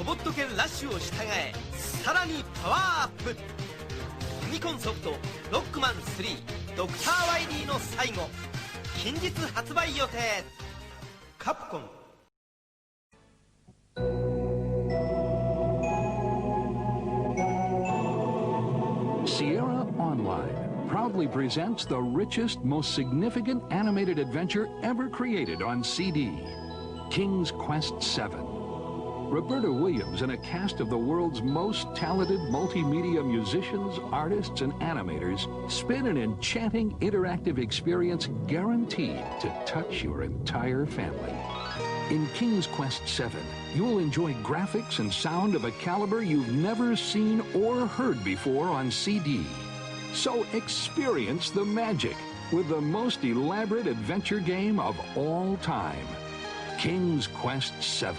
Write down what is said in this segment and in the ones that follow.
ボット犬ラッシュを従えさらにパワーアップ。ファミコンソフトロックマン3ドクター・ワイリーの最後近日発売予定。カプコン。Sierra Online proudly presents the richest, most significant animated adventure ever created on CD, King's Quest VII. Roberta Williams and a cast of the world's most talented multimedia musicians, artists, and animators spin an enchanting interactive experience guaranteed to touch your entire family. In King's Quest VII, you'll enjoy graphics and sound of a caliber you've never seen or heard before on CD. So experience the magic with the most elaborate adventure game of all time, King's Quest VII.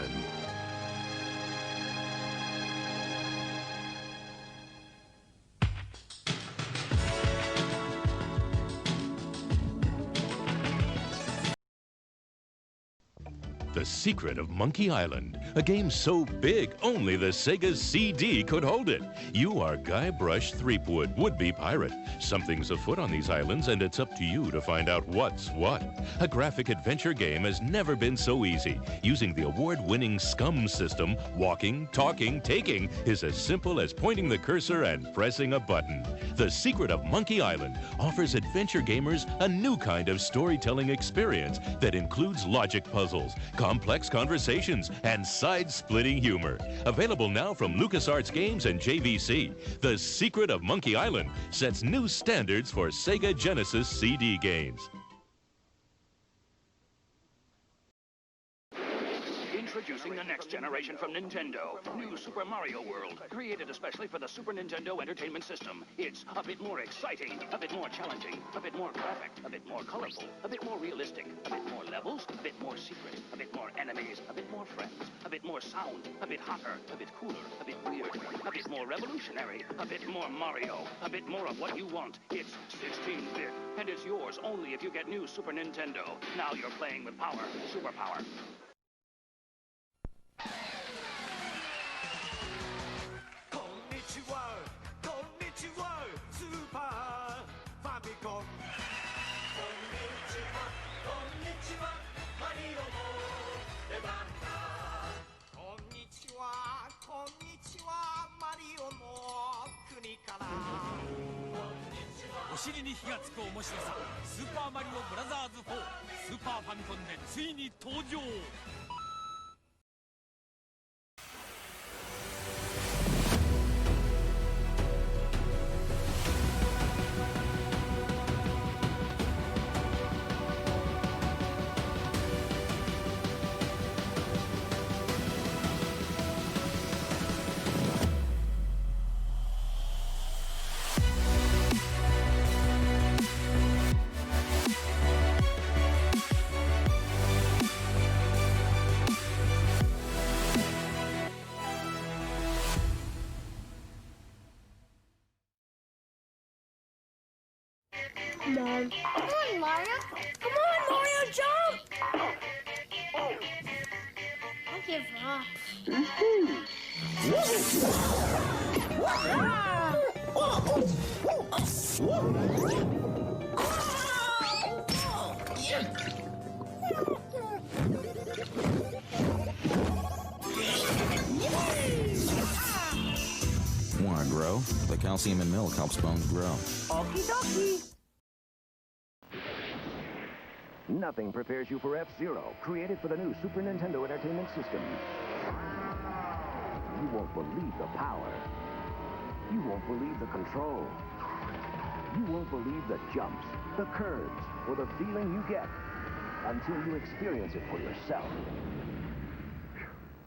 The Secret of Monkey Island, a game so big only the Sega's CD could hold it. You are Guybrush Threepwood, would-be pirate. Something's afoot on these islands, and it's up to you to find out what's what. A graphic adventure game has never been so easy. Using the award-winning SCUM system, walking, talking, taking is as simple as pointing the cursor and pressing a button. The Secret of Monkey Island offers adventure gamers a new kind of storytelling experience that includes logic puzzles, complex conversations, and side-splitting humor. Available now from LucasArts Games and JVC, The Secret of Monkey Island sets new standards for Sega Genesis CD games. Introducing the next generation from Nintendo. New Super Mario World, created especially for the Super Nintendo Entertainment System. It's a bit more exciting, a bit more challenging, a bit more graphic, a bit more colorful, a bit more realistic, a bit more levels, a bit more secret, a bit more enemies, a bit more friends, a bit more sound, a bit hotter, a bit cooler, a bit weird, a bit more revolutionary, a bit more Mario, a bit more of what you want. It's 16-bit, and it's yours only if you get new Super Nintendo. Now you're playing with power, superpower. Mom. Come on, Mario. Come on, Mario, jump! Don't give up. Want to grow? The calcium in milk helps bones grow. Okie dokie. Nothing prepares you for F-Zero, created for the new Super Nintendo Entertainment System. You won't believe the power. You won't believe the control. You won't believe the jumps, the curves, or the feeling you get until you experience it for yourself.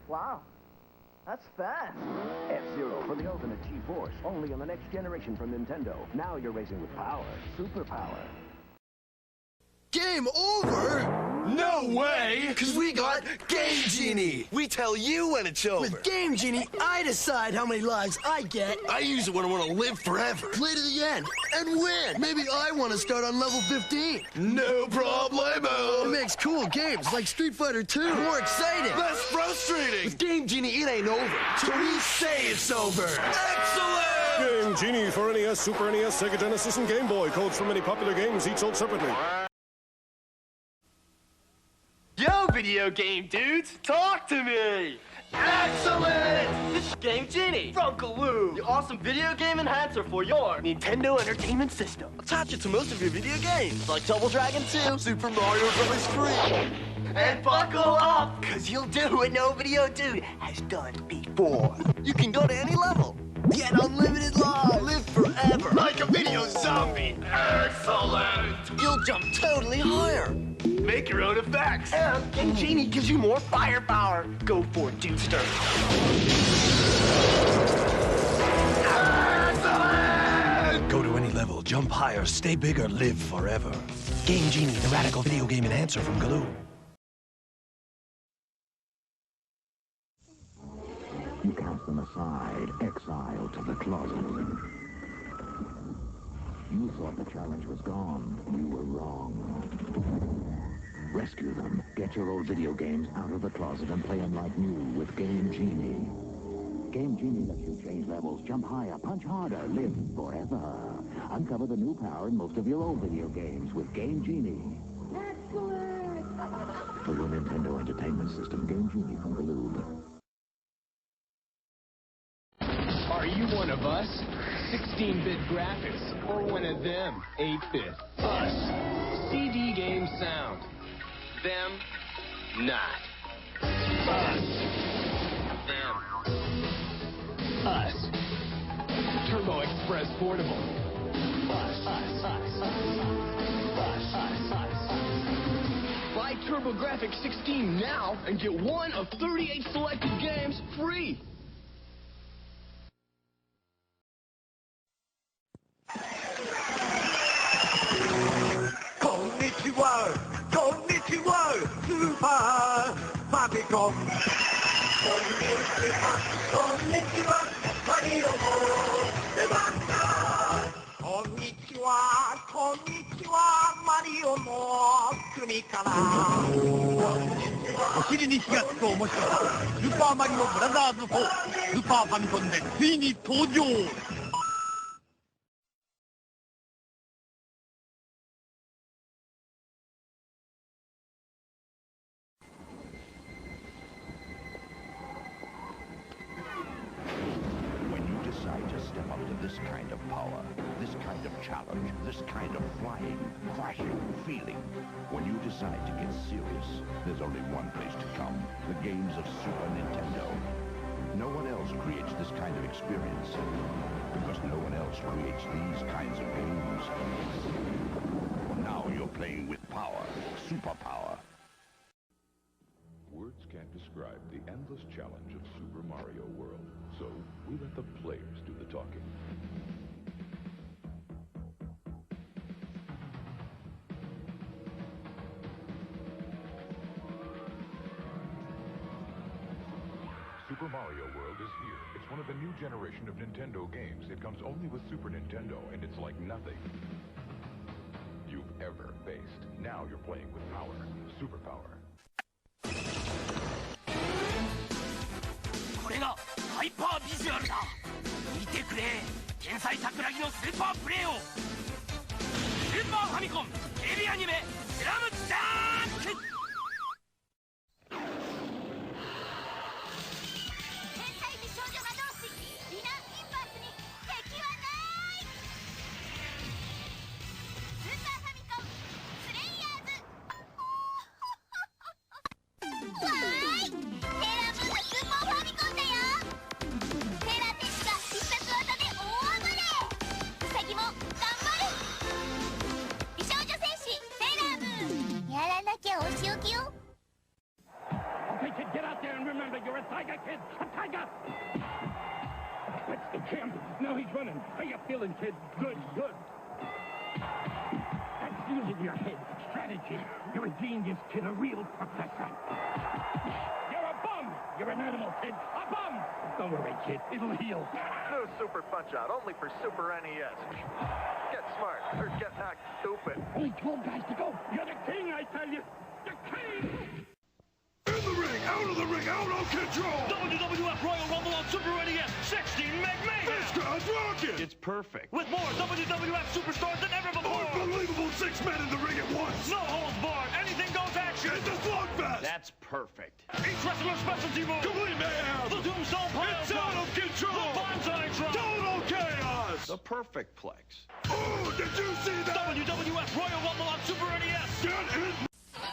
Wow, that's fast. F-Zero for the ultimate G-Force, only on the next generation from Nintendo. Now you're racing with power, superpower. Game over? No way! 'Cause we got Game Genie! We tell you when it's over. With Game Genie, I decide how many lives I get. I use it when I want to live forever. Play to the end and win. Maybe I want to start on level 15. No problemo. It makes cool games like Street Fighter 2 more exciting. Less frustrating. With Game Genie, it ain't over. So we say it's over. Excellent! Game Genie for NES, Super NES, Sega Genesis, and Game Boy. Codes from many popular games, each sold separately. Yo, video game dudes, talk to me! Excellent! This is Game Genie from Galoo, the awesome video game enhancer for your Nintendo Entertainment System. Attach it to most of your video games, Like Double Dragon 2, Super Mario Bros. 3. and buckle up, cause you'll do what no video dude has done before. You can go to any level. Get unlimited lives. Live forever. Like a video zombie. Excellent! You'll jump totally higher. Make your own effects. And Game Genie gives you more firepower. Go for it, Dudester. Excellent! Go to any level, jump higher, stay bigger, live forever. Game Genie, the radical video game enhancer from Galoo. You cast them aside, exiled to the closet. You thought the challenge was gone. You were wrong. Rescue them. Get your old video games out of the closet and play them like new with Game Genie. Game Genie lets you change levels, jump higher, punch harder, live forever. Uncover the new power in most of your old video games with Game Genie. Excellent! For your Nintendo Entertainment System, Game Genie from Galoob. Are you one of us? 16-bit graphics, or one of them, 8-bit? Us. CD game sound. Them, not. Us. Them. Us. Turbo Express Portable. Us. Buy TurboGrafx 16 now and get one of 38 selected games free. Konnichiwa, Super Famicom. Konnichiwa, Mario Demanda. Konnichiwa, Mario no Kumikara. O尻に火がつく面白さ、スーパーマリオブラザーズ4、スーパーファミコンでついに登場。Step up to this kind of power, this kind of challenge, this kind of flying, crashing, feeling. When you decide to get serious, there's only one place to come, the games of Super Nintendo. No one else creates this kind of experience, because no one else creates these kinds of games. Now you're playing with power, superpower. Words can't describe the endless challenge of Super Mario World, so we let the players do the talking. Super Mario World is here. It's one of the new generation of Nintendo games. It comes only with Super Nintendo, and it's like nothing you've ever faced. Now you're playing with power, superpower. これがハイパービジュアルだ。見てくれ、天才桜木のスーパープレーを。スーパーファミコンテレビアニメスラムダンク。天才美少女が同士、美男インパースに敵はない。スーパーファミコンスレイヤーズ。わーい、セーラームーンのスーパーファミコンだよ。セーラー天使が必殺技で大暴れ。ウサギも頑張る。美少女戦士セーラームーン、やらなきゃお仕置きよ。 Okay, kid, get out there and remember, you're a tiger, kid! A tiger! That's the champ. Now he's running. How you feeling, kid? Good, good. That's using your head. Strategy. You're a genius, kid, a real professor. You're bum! You're an animal, kid. A bum! Don't worry, kid. It'll heal. New Super Punch-Out, only for Super NES. Get smart, or get not stupid. Only 12 guys to go. You're the king, I tell you. The king! In the ring, out of the ring, out of control! WWF Royal Rumble on Super NES, 16 Meg Mayhem! This crowd's rocking! It's perfect. With more WWF superstars than ever before! Unbelievable 6 men in the ring at once! No holds barred, anything goes action! It's a slugfest! That's perfect. Each wrestler's specialty move! Complete mayhem! The Tombstone Pile It's out of control! The Bonsai Drum! Total chaos! The perfect plex. Oh, did you see that? WWF Royal Rumble on Super NES! Get in!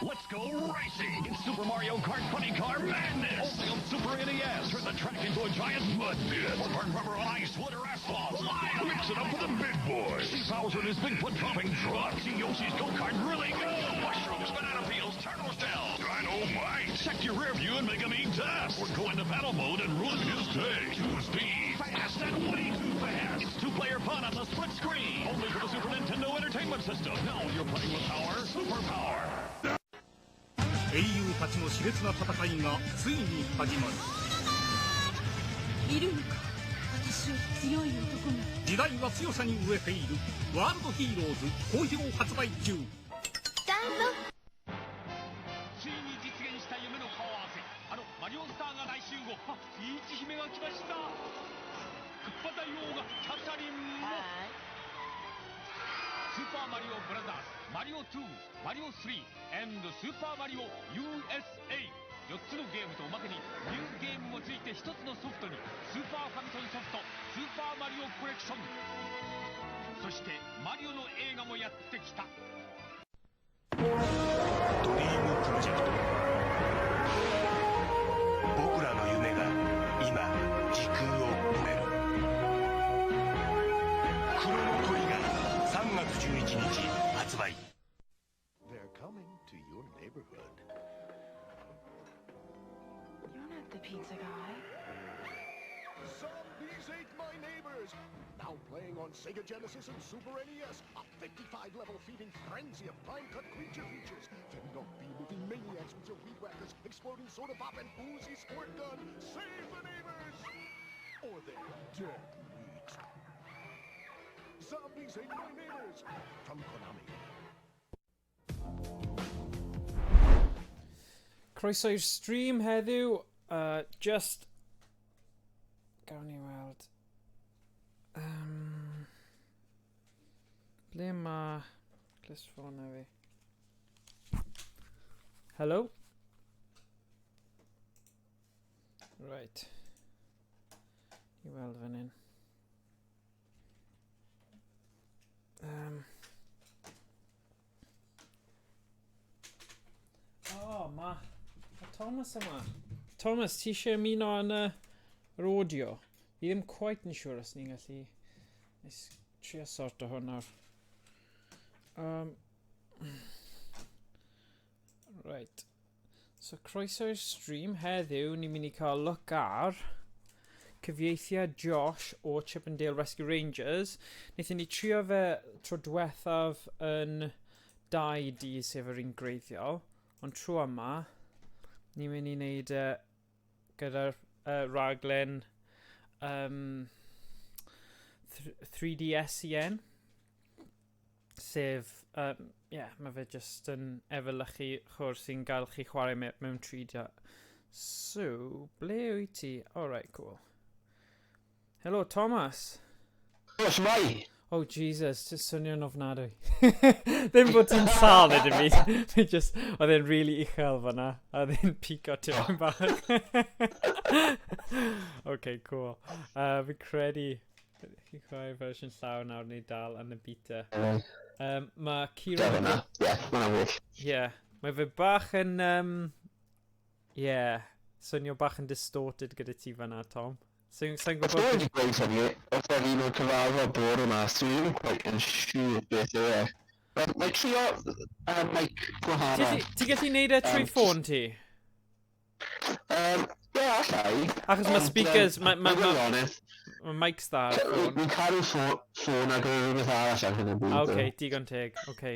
Let's go racing! It's Super Mario Kart Funny Car Madness! Only on Super NES! Turn the track into a giant mud pit! Or burn rubber on ice, wood, or asphalt! Mix it up with the big boys! See Bowser and his Bigfoot dropping truck! See Yoshi's go-kart really go! Mushrooms, banana peels, turtle shells! Dynamite! Check your rear view and make him eat dust! Or go into battle mode and ruin his day! Too speed! Fast and way too fast! It's two-player fun on the split screen! Only for the Super Nintendo Entertainment System! Now you're playing with power, superpower! 英雄たちの熾烈な戦いがついに始まる。いるのか、私を強い男が。時代は強さに飢えている。ワールドヒーローズ好評発売中。ついに実現した夢の顔合わせ。マリオスターが大集合。ピーチ姫が来ました。クッパ大王がキャサリンも。スーパーマリオブラザーズ、マリオ2、マリオ3、and スーパーマリオ USA。4つのゲームとおまけにニューゲームもついて1つのソフトにスーパーファミコンソフトスーパーマリオコレクション。そしてマリオの映画もやってきた。ドリームプロジェクト。僕らの夢が今時空を超える。クロノトリガー3月11日発売。 They're coming to your neighborhood. You're not the pizza guy. Zombies ate my neighbors! Now playing on Sega Genesis and Super NES, a 55-level feeding frenzy of time-cut creature features, fending off bee-moving maniacs with your weed whackers, exploding soda pop, and oozy squirt gun. Save the neighbors! Or they're dead meat. Zombies ate my neighbors! From Konami. Croeso'r stream heddiw, just gawn ni weld ble ma ffôn na fi. Hello? Right, i weld fan hyn. Ma Thomas yma. Thomas, ti eisiau ymuno yn yr audio? Fi ddim quite yn siŵr os ni'n gallu trio sort o hwn nawr. Right. So, croeso'r stream heddiw, ni'n mynd I cael look ar cyfieithiad Josh o Chip and Dale Rescue Rangers. Wnaethon ni trio fe tro diwethaf yn 2D sef yr un greiddiol. Ond tro yma, ni'n mynd I wneud gyda'r raglen 3D SEN. Sef, mae fe just yn efelychu chwr sy'n gael chi chwarae mewn 3D. So, ble wyt ti? Alright, cool. Hello, Thomas. Oes mai? Oh, Jesus, just swnio'n ofnadwy. Ddim bod ti'n sal ydyn fi. Fi just, oedd e'n really uchel fanna. A oedd e'n pico tipyn bach. Okay, cool. Fi'n credu, chi'n chwarae fersiwn llaw nawr neu dal yn y beta. Mae Kira... mae'n wych. Mae fe bach yn... swnio bach yn distorted gyda ti fanna, Tom. Sa'n gwybod... Os wedi gweud hynny, os wedi nhw'n cyfarfod bore yma, dwi'n quite yn siŵr beth yw e. Mae trio mic gwahanol. Ti gallu neud e trwy ffôn ti? Allai. Achos mae speakers... Mae mics da ar ffôn. Fi'n cael ffôn ac rhywbeth arall ar hyn o bryd. Okay, digon teg. Okay.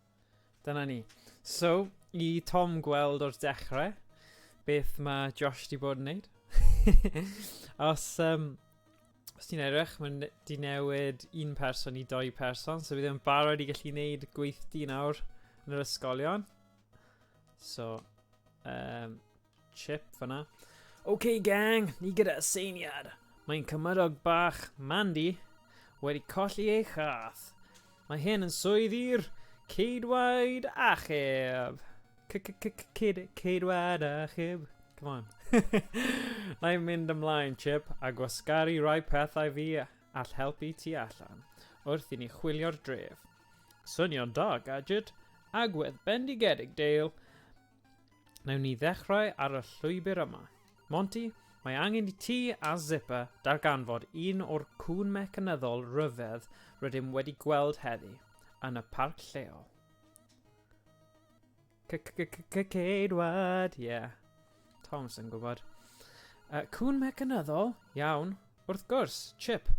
dyna ni. So, i Tom gweld o'r dechrau beth mae Josh di bod yn neud. Os ti'n edrych, mae'n di newid un person i 2 person, so bydd yn barod i gallu neud gweithdi nawr yn yr ysgolion. So, Chip fyna. OK gang, ni gyda seiniad. Mae'n cymydog bach Mandy wedi colli ei chath. Mae hyn yn swydd i'r Ceidwaid Achub. Ceidwaid Achub. Come on. Na'i'n mynd ymlaen, Chip, a gwasgaru rai pethau fi all helpu ti allan, wrth i ni chwilio'r dref. Swnio'n da, Gadget, agwedd bendigedig, Dale. Nawn ni ddechrau ar y llwybr yma. Monty, mae angen i ti a Zipper darganfod un o'r cwn mecanyddol ryfedd rydym wedi gweld heddi yn y parc lleol. Ceidwad, ie. Tom's yn gwybod. Cwn mecanyddol? Iawn. Wrth gwrs, Chip,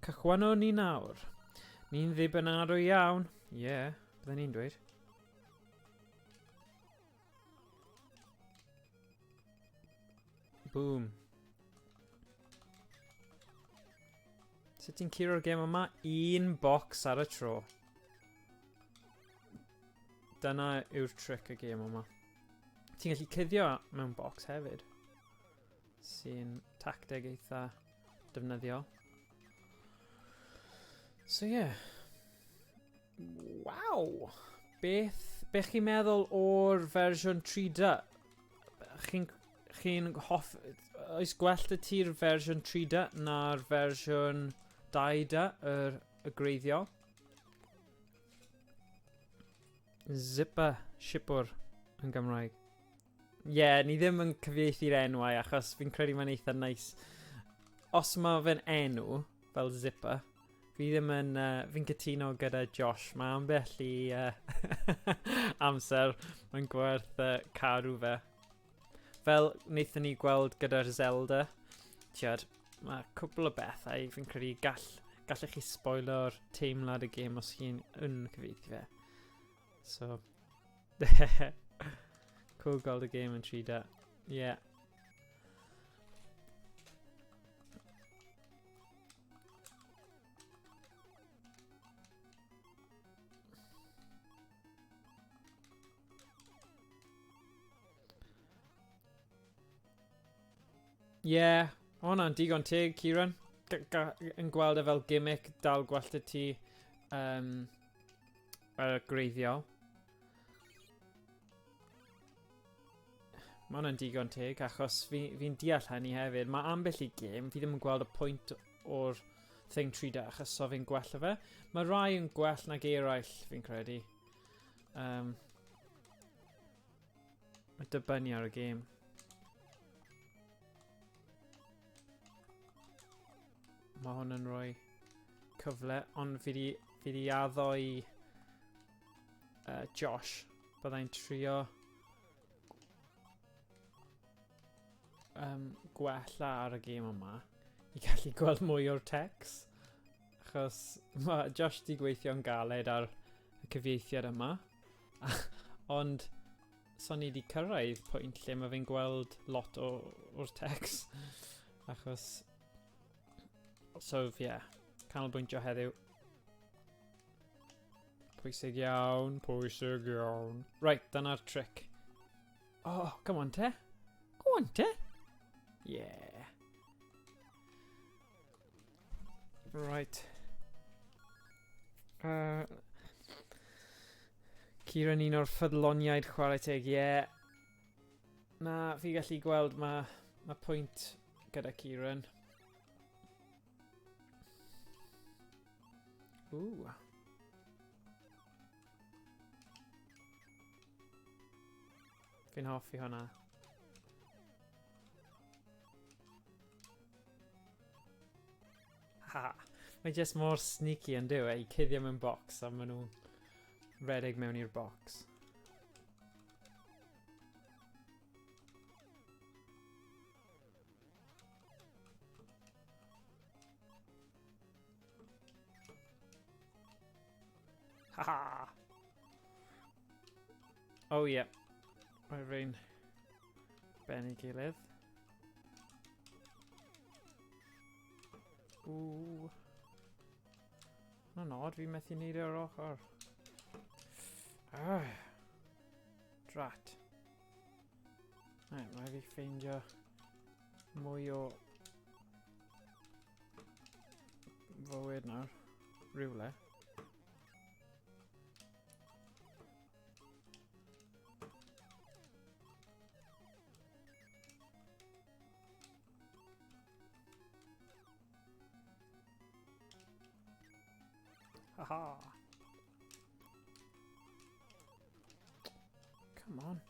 cychwynwn ni nawr. Ni'n ddibynadwy iawn. Ie, byddwn ni'n dweud. Boom. Sut ti'n curo'r gêm yma? Un bocs ar y tro. Dyna yw'r trick y gêm yma. Ti'n gallu cuddio mewn bocs hefyd, sy'n tacteg eitha defnyddiol. So ie. Waw! Beth chi'n meddwl o'r fersiwn 3D? Chi'n oes gwell y ti'r fersiwn 3D na'r fersiwn 2D y greiddiol? Zipper, shipwr yn Gymraeg. Ie, ni ddim yn cyfieithu'r enwau achos fi'n credu mae'n eitha nice. Os mae fe'n enw, fel Zipper, fi ddim yn... fi'n cytuno gyda Josh. Mae ambell i amser mae'n gwerth cadw fe. Fel wnaethon ni gweld gyda'r Zelda, tiad, mae cwbl o bethau fi'n credu gallech chi spoilo'r teimlad y gêm os chi'n cyfieithu fe. So, cool gweld y gêm yn 3D. Yeah. Yeah, hwnna'n digon teg, Kieran. Yn gweld e fel gimmick dal gwallt y ti greiddiol. Mae hwnna'n digon teg, achos fi'n deall hynny hefyd. Mae ambell i gêm, fi ddim yn gweld y pwynt o'r thing 3D, achos so fi'n gwella fe. Mae rai yn gwell nag eraill, fi'n credu. Mae dibynnu ar y gêm. Mae hwn yn rhoi cyfle, ond fi di addo i Josh. Byddai'n trio gwella ar y gêm yma i gallu gweld mwy o'r text. Achos mae Josh di gweithio'n galed ar y cyfieithiad yma. Ond so ni di cyrraedd pwynt lle mae fi'n gweld lot o'r text. Achos... So, yeah, canolbwyntio heddiw. Pwysig iawn, pwysig iawn. Right, dyna'r trick. Oh, come on, te. Go on, te. Yeah. Right. Kieran un o'r ffyddloniaid chwarae teg, yeah. Na, fi gallu gweld ma pwynt gyda Kieran. Ooh. Fi'n hoffi hwnna. Ha! Mae jyst mor sneaky yn dyw e, i cuddio mewn bocs a maen nhw'n redeg mewn i'r bocs. Haha! Oh, yeah. Mae rhain ben ei gilydd. Ww. Mae'n odd, fi methu neud e o'r ochr. Drat. Mae fi ffeindio mwy o fywyd nawr. Rywle. Haha. Come on.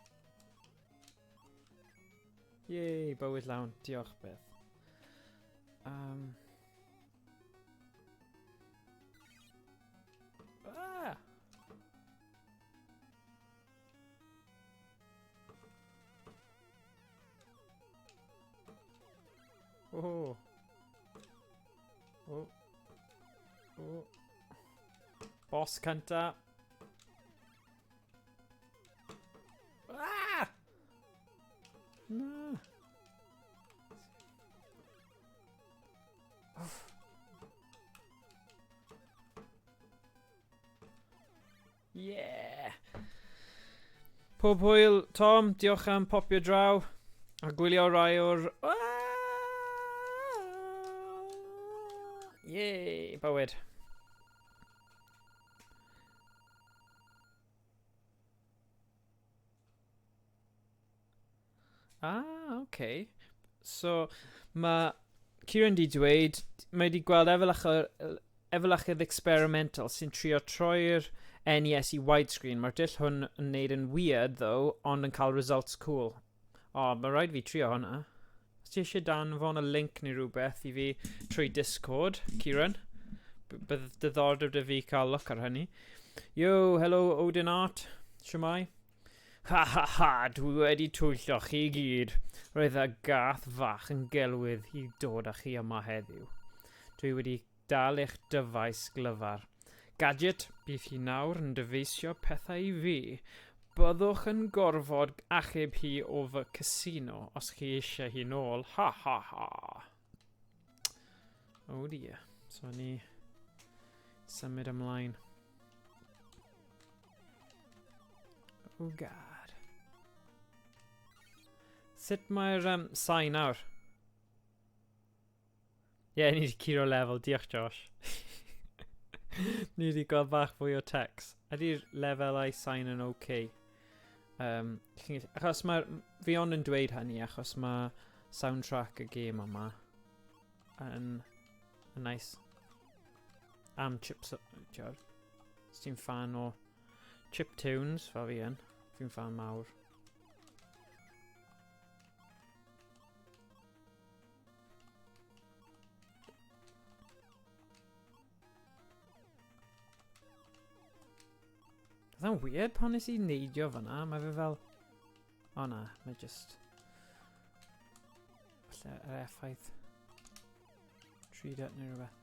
Yay, bywyd lawn. Diolch Beth. Oh. Oh. Oh. Boss cynta. Ah! No. Yeah. Pob hwyl, Tom, diolch am popio draw a gwylio rai o'r... Yay, bywyd. Okay. So, mae Kieran di dweud, mae di gweld efelychydd experimental sy'n trio troi'r NES i widescreen. Mae'r dull hwn yn neud yn weird, though, ond yn cael results cool. Mae rhaid fi trio hwnna. Os ti eisiau danfon y link neu rhywbeth i fi trwy Discord, Kieran, bydd diddordeb dy fi cael look ar hynny. Yo, hello, Odin Art. Siwmai? Ha ha ha, dwi wedi twyllo chi gyd. Roedd y gath fach yn gelwydd i dod â chi yma heddiw. Dwi wedi dal eich dyfais glyfar. Gadget, bydd hi nawr yn dyfeisio pethau i fi. Byddwch yn gorfod achub hi o fy casino os chi eisiau hi nôl. Ha ha ha. Oh dear. So ni symud ymlaen. Oh god. Sut mae'r sain nawr? Ie, ni wedi curo lefel. Diolch, Josh. Ni wedi gweld bach fwy o text. Ydy'r lefelau sain yn okay? Achos mae... Fi ond yn dweud hynny achos mae soundtrack y gêm yma yn nice. Am chips... Os ti'n fan o chiptunes, fel fi yn. Fi'n fan mawr. That's weird pan nes I neidio fyna. Mae fe fel... O na, mae just... Falle yr effaith... 3D neu rhywbeth.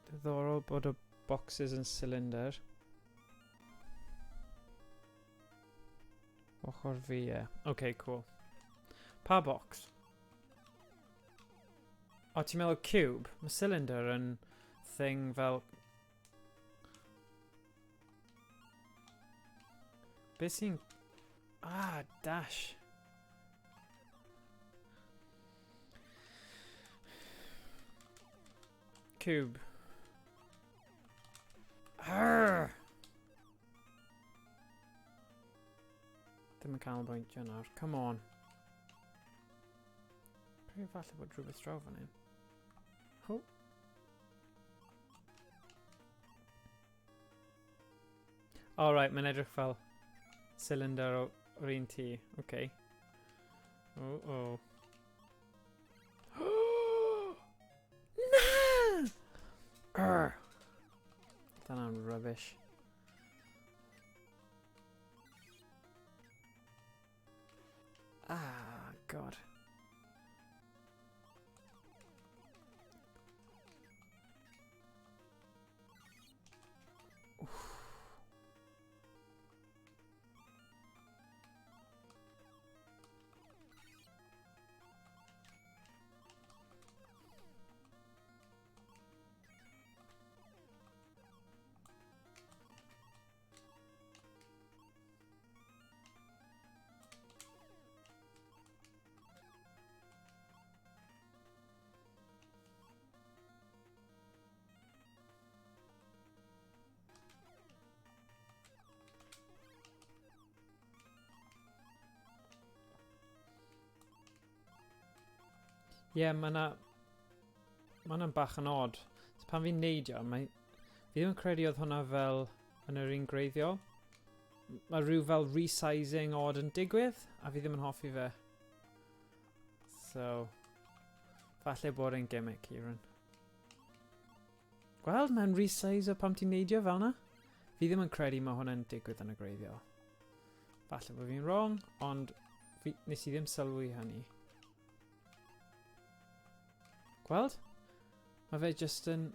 Diddorol bod y boxes yn cylinder. Ochr fi, ie. Okay, cool. Pa box? O, ti'n meddwl cube? Mae cylinder yn thing fel... Beth sy'n... dash. Cube. Arrgh! Dim yn canolbwyntio nawr. Come on. Pryd falle bod rhywbeth draw fan hyn. Ho. Alright, mae'n edrych fel cylinder o'r un ti. Okay. Oh. No! Arrgh! Dyna'n rubbish. God. Ie, mae'n bach yn odd. So pan fi'n neidio, fi ddim yn credu oedd hwnna fel yn yr un greiddiol. Mae rhyw fel resizing odd yn digwydd, a fi ddim yn hoffi fe. So, falle bod e'n gimmick, Kieran. Gweld, mae'n resize pam ti'n neidio fel na. Fi ddim yn credu mae hwnna'n digwydd yn y greiddiol. Falle bod fi'n wrong, ond nes i ddim sylwi hynny. Gweld? Mae fe just yn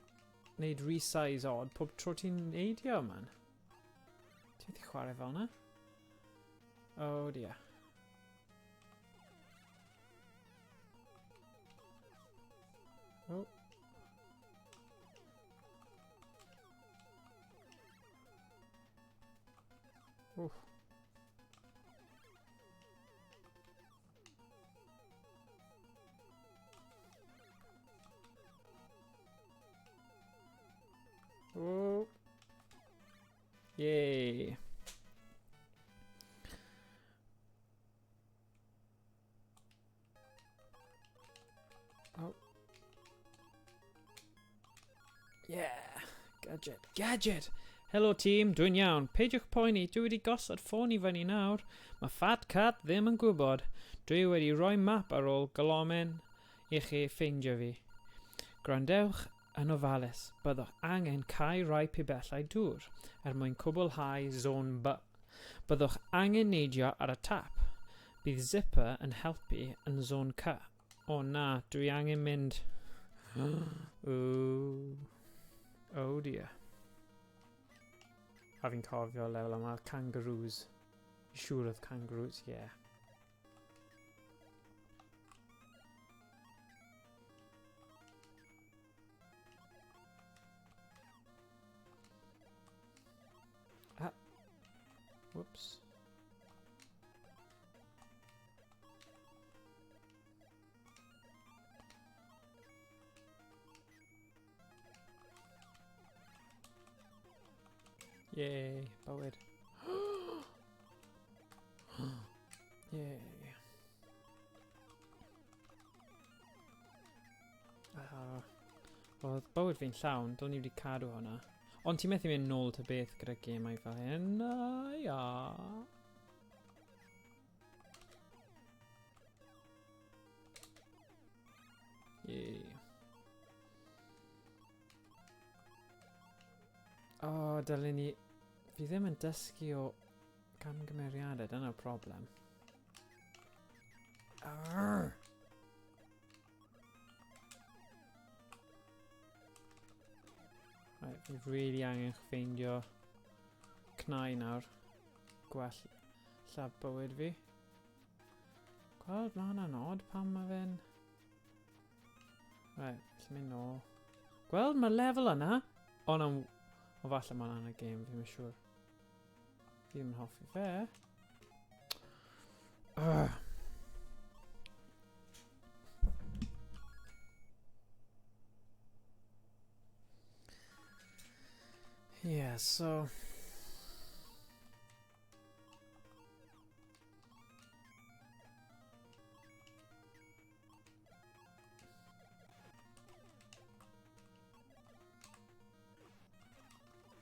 neud resize odd pob tro ti'n neidio, man. Ti'n wedi chwarae fel na? Oh dear. Oh. Oof. Oh. Yay. Oh. Yeah. Gadget. Gadget! Hello team, dwi'n iawn. Peidiwch poeni, dwi wedi gosod ffôn I fyny nawr. Mae Fat Cat ddim yn gwybod. Dwi wedi rhoi map ar ôl galomen I chi ffeindio fi. Gwrandewch yn ofalus. Byddwch angen cau rai pibellau dŵr mwyn cwblhau zone B. Byddwch angen neidio ar y tap. Bydd zipper yn helpu yn zone C. O na, dwi angen mynd. Ooh. Oh dear. A fi'n cofio lefel yma kangaroos. Siŵr oedd kangaroos, yeah. Ah. Whoops. Yay, bywyd. Yay. Oedd bywyd fi'n llawn, dylwn I wedi cadw hwnna. Ond ti'n methu mynd nôl ta beth gyda gemau fel hyn. Ia. Yay. O, dylwn ni... Fi ddim yn dysgu o camgymeriadau, dyna'r problem. Arrgh! Right, fi really angen ffeindio cnau nawr. Gwell llab bywyd fi. Gweld, mae hwnna'n odd pan mae fe'n... Right, let's mynd nôl. Gweld, mae lefel yna. O, falle mae hwnna'n y game, fi'n mynd siŵr. Fi ddim yn hoffi fe. Yeah, so...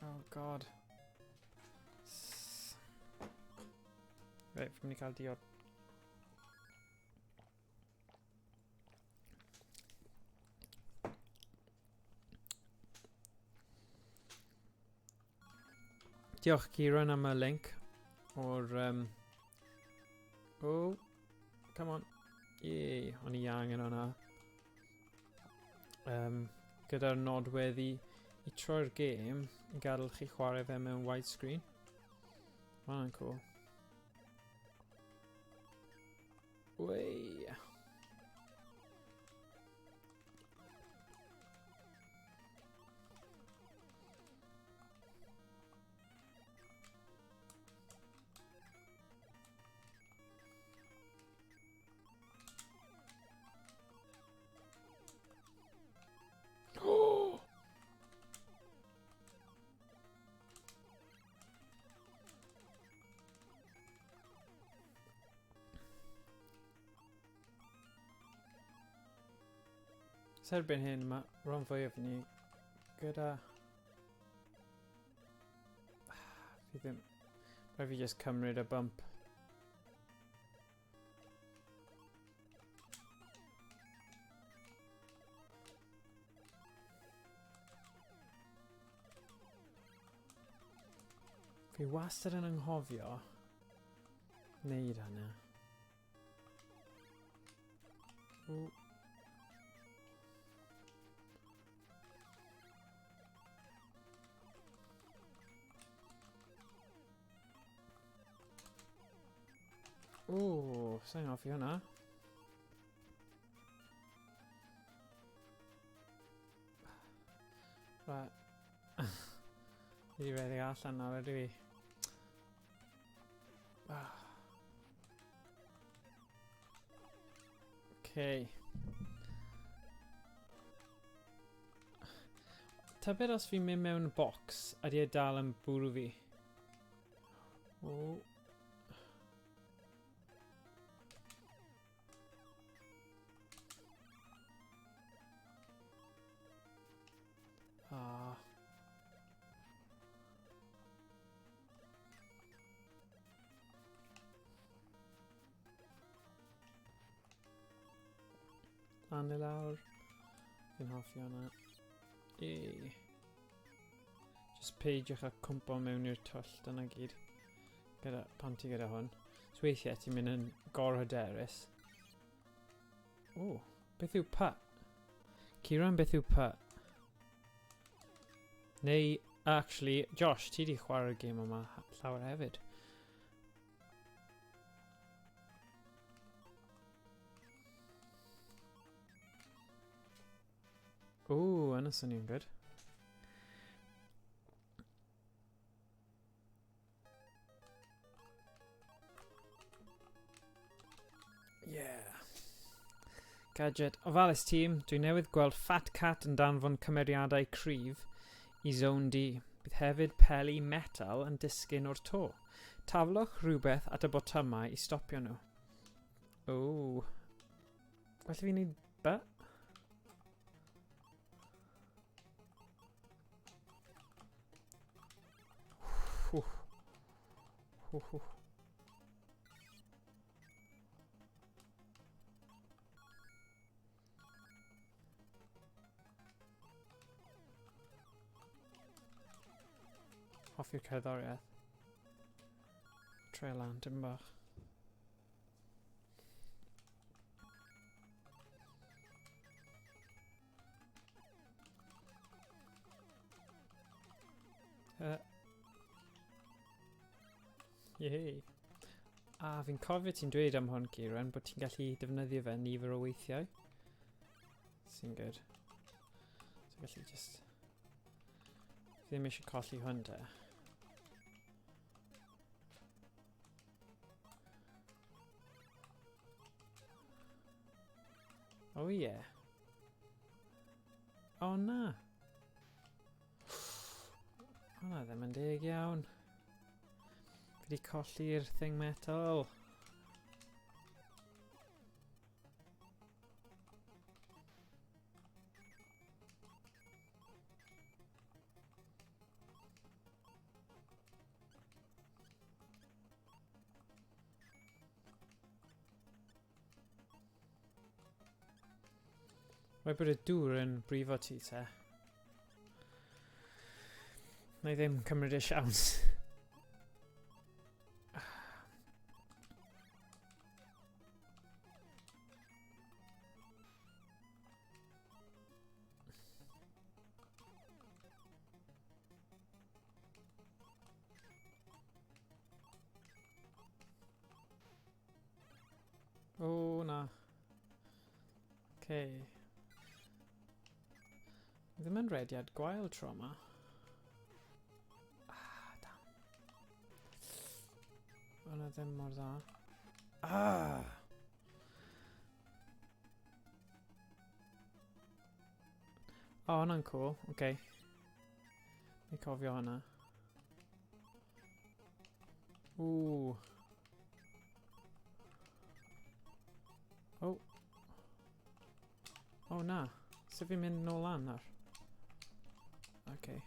Oh god. Right, fi'n mynd I cael diod. Diolch Kieran am y link o'r oh, come on. Yay, o'n I angen hwnna. Gyda'r nodwedd I troi'r game I gadael chi chwarae fe mewn widescreen. Ma' hwnna'n cool. Way. So erbyn hyn mae rhan fwyaf ni gyda... Fi ddim... Rhaid fi just cymryd y bump. Fi wastad yn anghofio wneud hynna. Ww. Ooh, sa'n hoffi hwnna. Right. Fi wedi redeg allan nawr ydw i. Okay. Tybed os fi'n mynd mewn bocs, ydy e dal yn bwrw fi. O. Ah. Lan i lawr. Fi'n hoffi hwnna. Just peidiwch â cwmpo mewn i'r twll, dyna gyd. Pan ti gyda hwn. So weithiau ti'n mynd yn gorhyderus. O, beth yw put? Ciaran, beth yw put? Neu, actually, Josh, ti di chwarae'r gêm yma llawer hefyd. Ooh, yna swnio'n good. Yeah. Gadget. Ofalus tîm, dwi newydd gweld Fat Cat yn danfon cymeriadau cryf i Zone D. Bydd hefyd peli metal yn disgyn o'r to. Taflwch rhywbeth at y botymau i stopio nhw. Ooh. Felly fi'n neud by? Hoffi'r cerddoriaeth. Tre lan, dim bach. Yay. Fi'n cofio ti'n dweud am hwn, Ciaran, bod ti'n gallu defnyddio fe nifer o weithiau. Sy'n good. So gallu just... Fi ddim eisiau colli hwn te. Oh yeah. Oh na. Hwna ddim yn deg iawn. Fi wedi colli'r thing metal. Mae bod y dŵr yn brifo ti te. Neu ddim cymryd y siawns. O na. Okay. Ddim yn rediad gwael tro yma. Damn. Hwna ddim mor dda. O, hwnna'n cool. Okay. Ni cofio hwnna. Ooh. Oh. Oh na. sut fi'n mynd nôl lan nawr? Okay.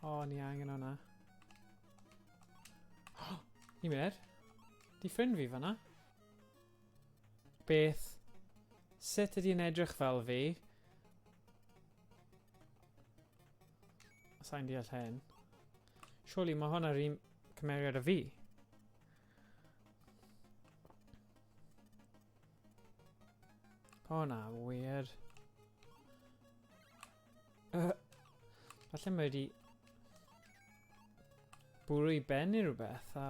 O, ni angen hwnna. Ni mynd. Di ffrind fi fanna. Beth? Sut ydy'n edrych fel fi? Sa'n deall hyn. Surely mae hwnna'r un cymeriad â fi. Hwnna, weird. Falle mae wedi bwrw i ben i rhywbeth a...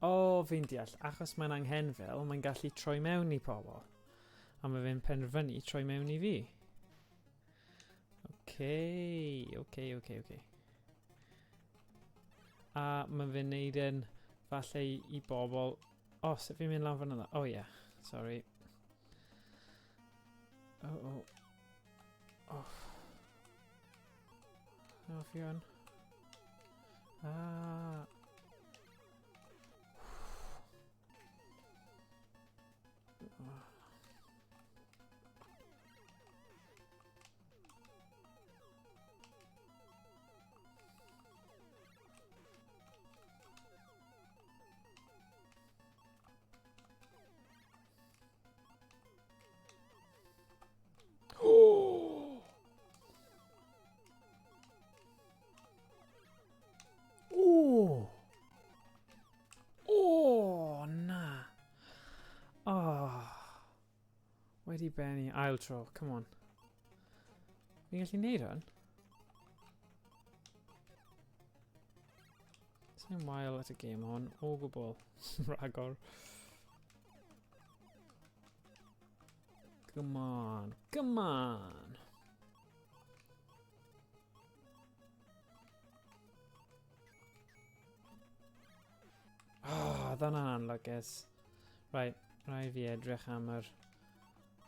O, fi'n deall. Achos mae'n anghenfil, mae'n gallu troi mewn i pobl. A mae fe'n penderfynu troi mewn i fi. Okay. A mae fe'n neud yn falle i bobl... O, sut fi'n mynd lan fan'na? O, ie. Sorry. Oh. Off you on. Na. Wedi benni. Ail tro, come on. Fi'n gallu neud hwn? Sa'n wael at y game hon, o gwbl. Ragor. Come on. Dda'n anlygus. Right, rhaid fi edrych am yr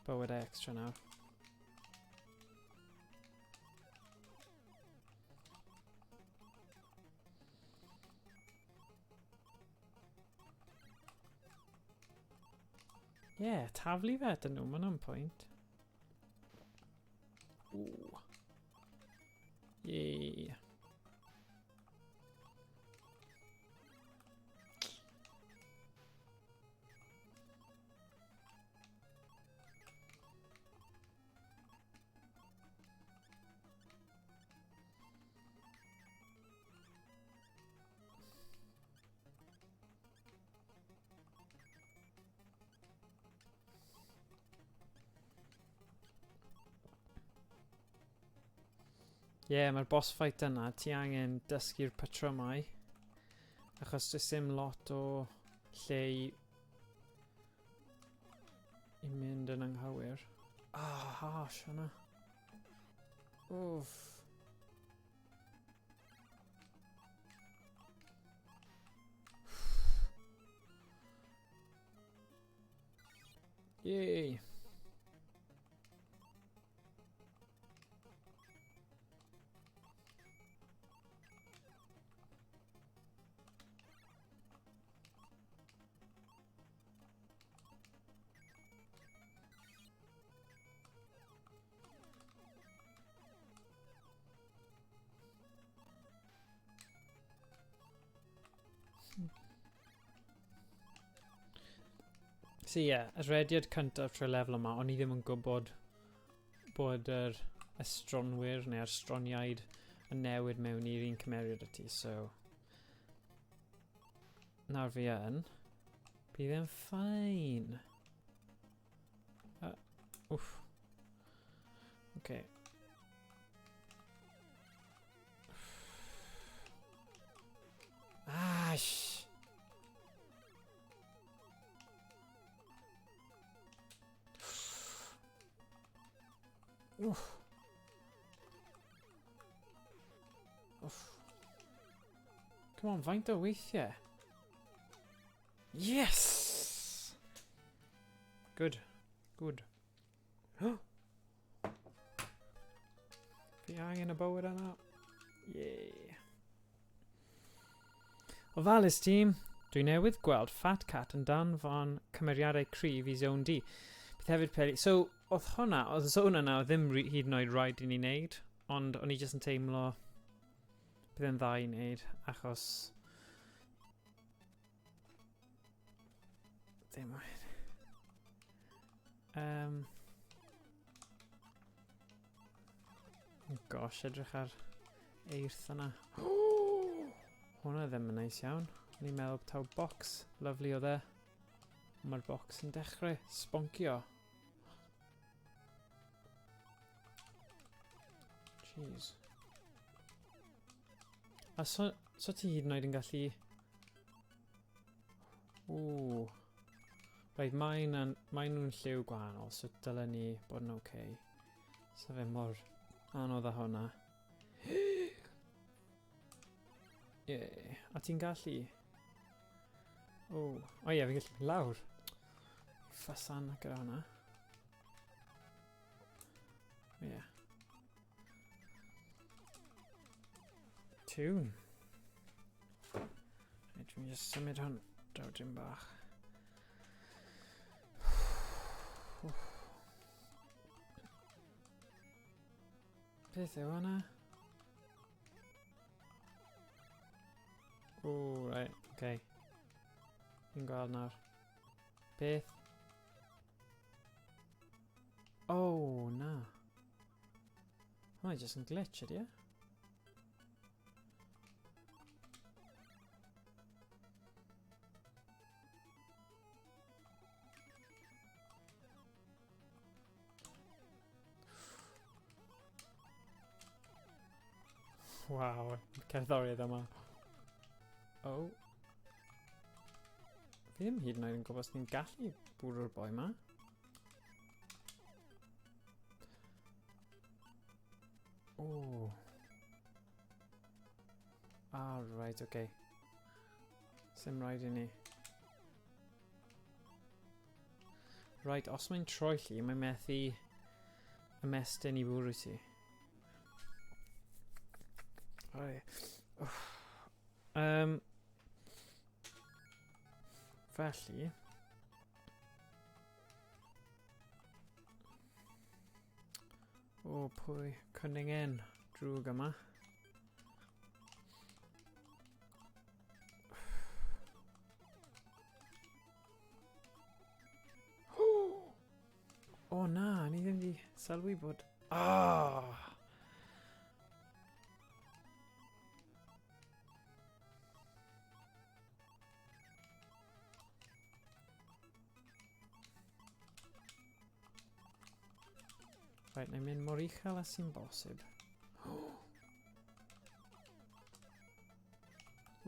bywyd extra nawr. Taflu fe ydyn nhw, ma'n on point. Yay. Mae'r boss fight yna, ti angen dysgu'r patrymau. Achos does dim lot o lle i mynd yn anghywir. Harsh hwnna. Oof. Yay. So y rediad cyntaf trwy lefel yma, o'n I ddim yn gwybod bod yr estronwyr neu'r estroniaid yn newid mewn i'r un cymeriad y ti, so... Nawr fi yn... Bydd e'n ffain. Wff. Okay. Ash! Oof. Come on, faint o weithiau. Yes! Good. Fi angen y bywyd yna. Yeah. O Valus tîm, dwi newydd gweld Fat Cat yn danfon cymeriadau cryf I Zone D. Bydd hefyd peli... So, oedd zone yna ddim hyd yn oed rhaid I ni wneud, ond o'n I jyst yn teimlo bydd yn dda I wneud, achos... Dim oed. Gosh, edrych ar eirth yna. Hwna ddim yn neis iawn. O'n i'n meddwl taw bocs lyflu o dde. Mae'r bocs yn dechrau sboncio. Jeez. A so ti hyd yn oed yn gallu... Ww. Rhaid, mae nhw'n lliw gwahanol, so dylen ni bod yn okay. So fe mor anodd â hwnna. Yeah. A ti'n gallu... O ie, fi'n gallu mynd lawr. Ffasan gyda hwnna. Ie. Tune. Rhaid, dwi'n just symud hwn draw dim bach. Beth yw hwnna? O, right, okay. Fi'n gweld nawr. Beth? Oh, na. Hwnna jyst yn glitch, ydy e? Waw, cerddoriaeth yma. O. Fi ddim hyd yn oed yn gwybod os ni'n gallu bwrw'r boi yma. O. Ah, right, okay. Sim rhaid I ni. Right, os mae'n troelli, mae'n methu ymestyn I bwrw ti. Felly o pwy cynningen drwg yma o na, ni ddim di sylwi bod Right, na'n mynd mor uchel a sy'n bosib.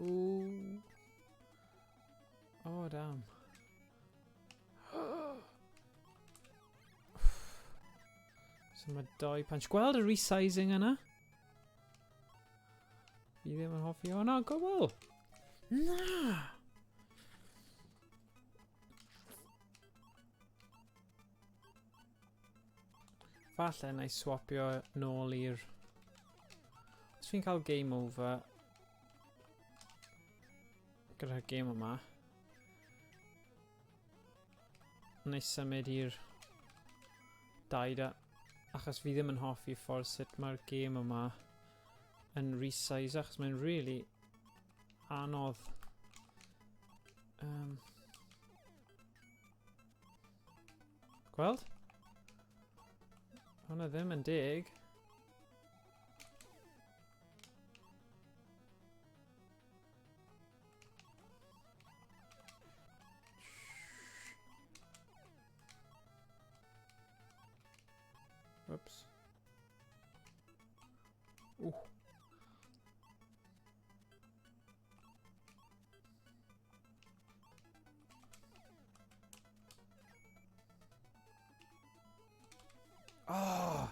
Ooh. Oh, damn. So mae doi punch. Gweld y resizing yna? Fi ddim yn hoffi hwnna, gwbl. Na! Falle na I swapio nôl i'r... Os fi'n cael game over gyda'r game yma na I symud i'r 2 achos fi ddim yn hoffi ffordd sut mae'r game yma yn resize achos mae'n really anodd gweld? Hwna ddim yn deg. Oops. Ooh. Oh.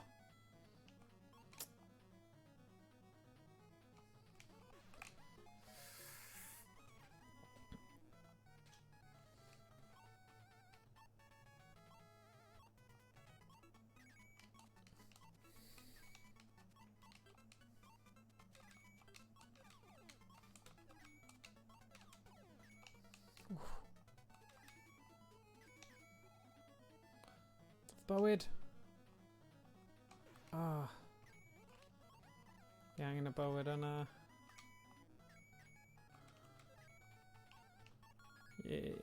bywyd. Ah. Fi angen y bywyd yna. Yay.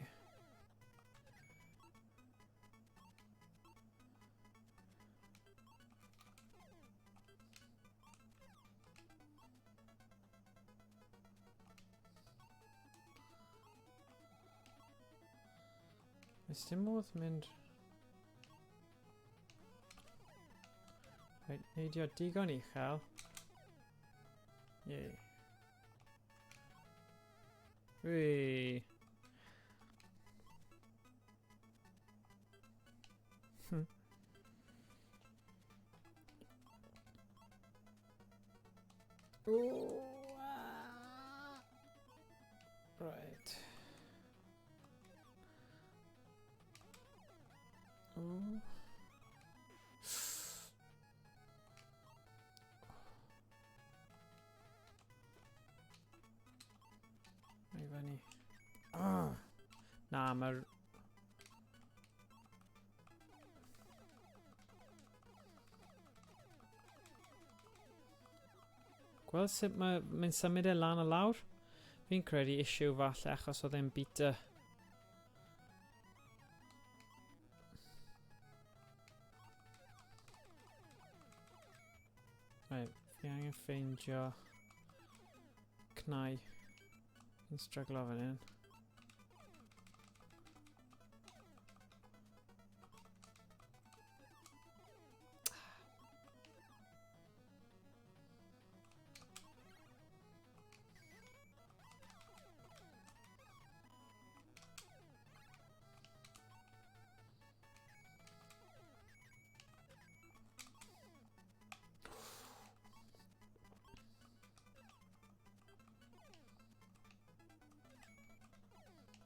Ys dim modd mynd... Reit, neidio digon uchel. Yay. Whee! Ooh, right. Ooh. Ai fyny. Na, mae'r... Gweld sut mae'n symud e lan a lawr? Fi'n credu issue falle achos oedd e'n bita. Right, fi angen ffeindio cnau. Fi'n stryglo fan hyn.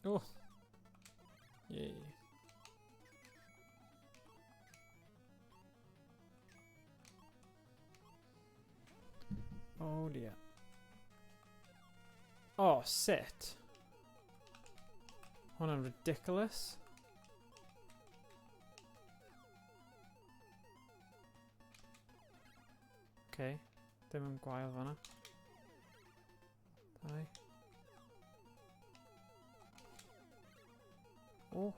Oh! Yay. Oh dear. Oh, sit. Hwnna'n ridiculous. Okay. Dim yn gwael fanna. Dau. Oh.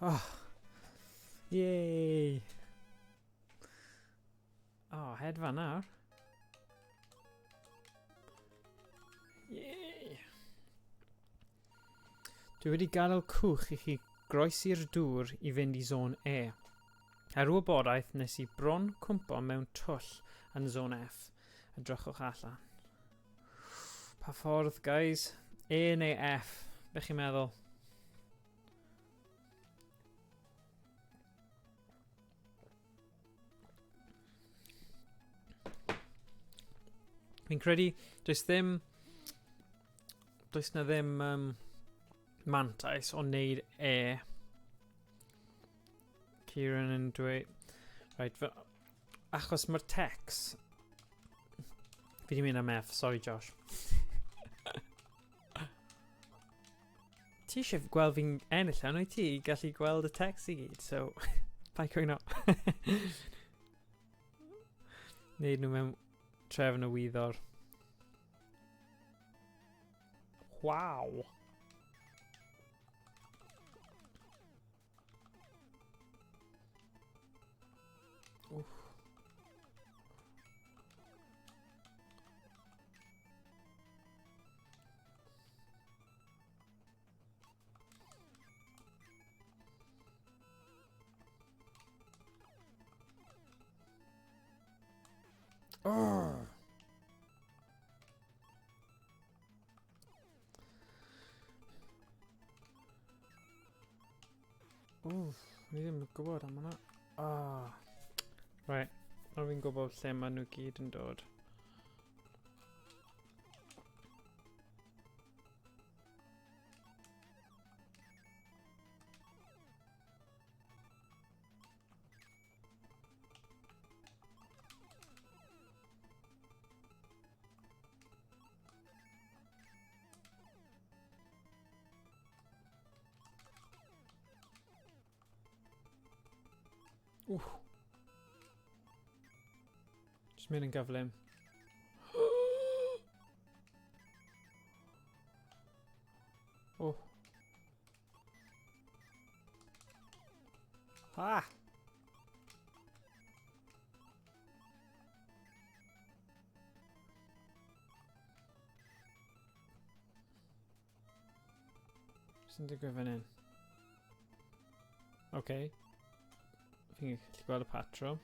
Ah. Yay. Oh, hedfan nawr. Yay. Dwi wedi gadael cwch I chi groesi'r dŵr I fynd I zon E. Ar wybodaeth nes I bron cwmpo mewn twll yn zon F. Edrychwch allan. Pa ffordd, guys? E neu F? Be chi'n meddwl? Fi'n credu, does na ddim mantais o wneud E. Kieran yn dweud... Right, achos mae'r text... Fi di mynd am F, sorry Josh. Ti eisiau gweld fi'n ennill yn wyt ti gallu gweld y text I gyd, so... Pai cwyno. Neud nhw mewn trefn y wyddor. Wow! Oof. Oh. Oof, fi ddim yn gwybod am hwnna. Ah. Right, nawr fi'n gwybod lle maen nhw gyd yn dod. Just mynd yn gyflym. Oh. Ah! Sy'n digwydd fan hyn? Okay. Fi'n gallu gweld y patrwm.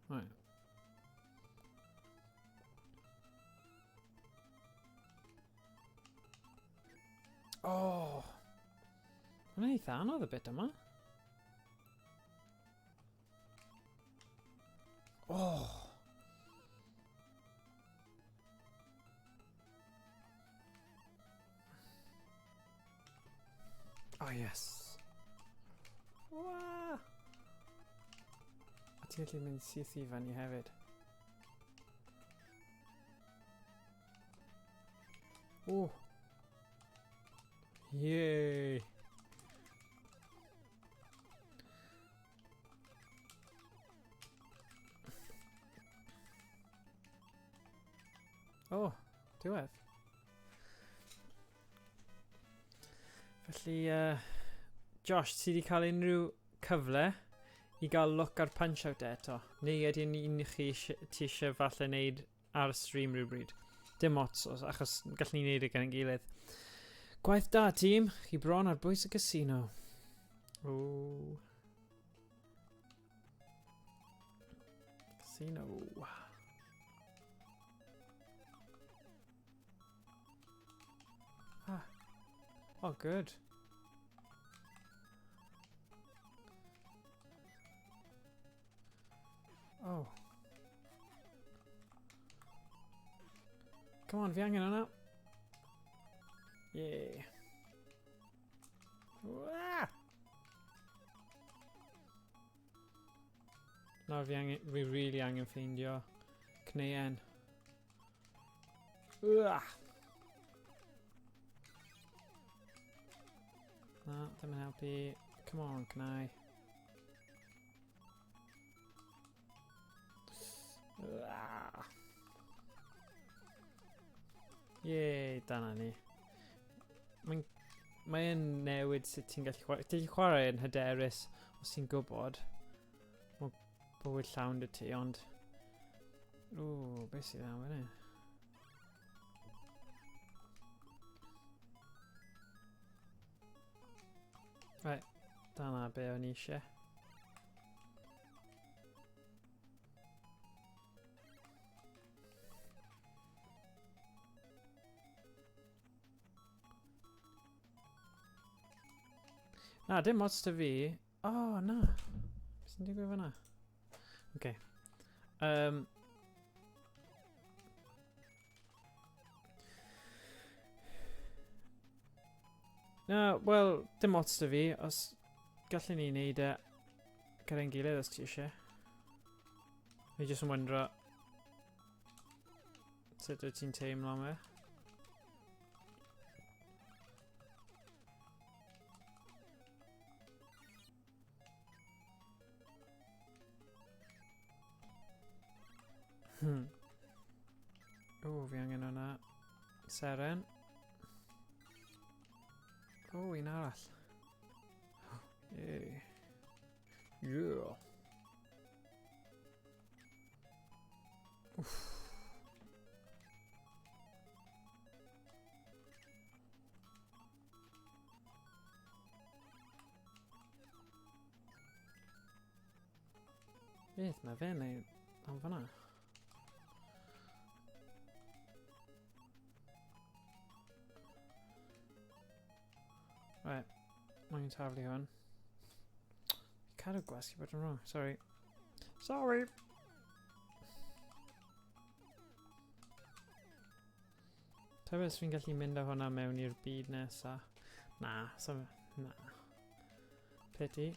Right. Oh! Mae'n eitha anodd y bit yma. Oh! Oh, yes. Waa! A ti'n gallu mynd syth i fan i hefyd. Oh! Yay! Oh, diwedd. Felly, Josh, ti wedi cael unrhyw cyfle i gael look ar Punch-Out eto? Neu ydy'n un chi ti eisiau falle wneud ar y stream rhywbryd? Dim ots, achos gallwn ni wneud e gan ein gilydd. Gwaith da, tîm. Chi bron ar bwys y casino. Ooh. Casino. Ah. Oh, good. Oh. Come on, fi angen hwnna. Yeah. Wah! Nawr fi really angen ffeindio cneuen. Wah! Na, ddim yn helpu. Come on, cnau. Yay, dyna ni. Mae'n newid sut ti'n gallu chwarae. Ti'n gallu chwarae yn hyderus os ti'n gwybod o bywyd llawn dy ti, ond... Ww, beth sydd am fyny? Right, dyna be o'n i eisiau. Na, dim ots dy fi. Oh, na. Beth sy'n digwydd fyna? Okay. Na, wel, dim ots dy fi. Os gallwn ni wneud e gyda'n ein gilydd os ti eisiau. Fi jyst yn wyndro sut wyt ti'n teimlo am e. O, fi angen hwnna. Seren. O, un arall. Yay. Yeah. Wff. Beth, mae fe neu am fanna? Right, mae'n taflu hwn. Cadw gwasgu bod yn wrong, sorry. Sorry! Tybed fi'n gallu mynd â hwnna mewn i'r byd nesa? Na, na. Pity.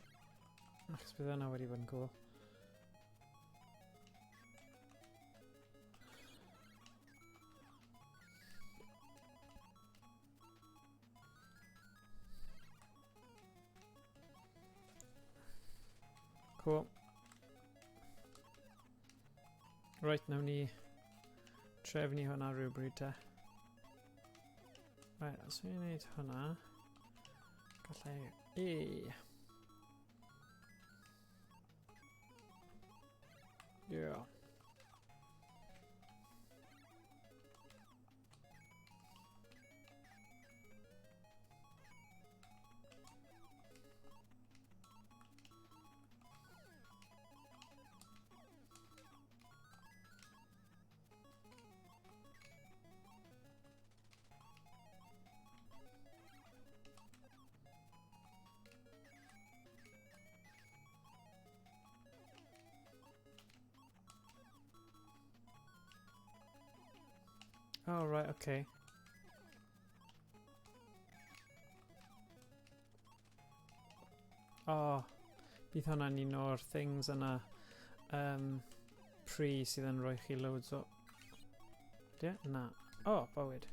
Achos bydd hwnna wedi bod yn cool. Cool. Right, nawn ni trefnu hwnna rhywbryd te. Right, os fi'n neud hwnna, gallai Yeah. Oh, right, okay. Oh, bydd hwnna'n un o'r things yna pre sydd yn rhoi chi loads o... Yeah, na. Oh, bywyd.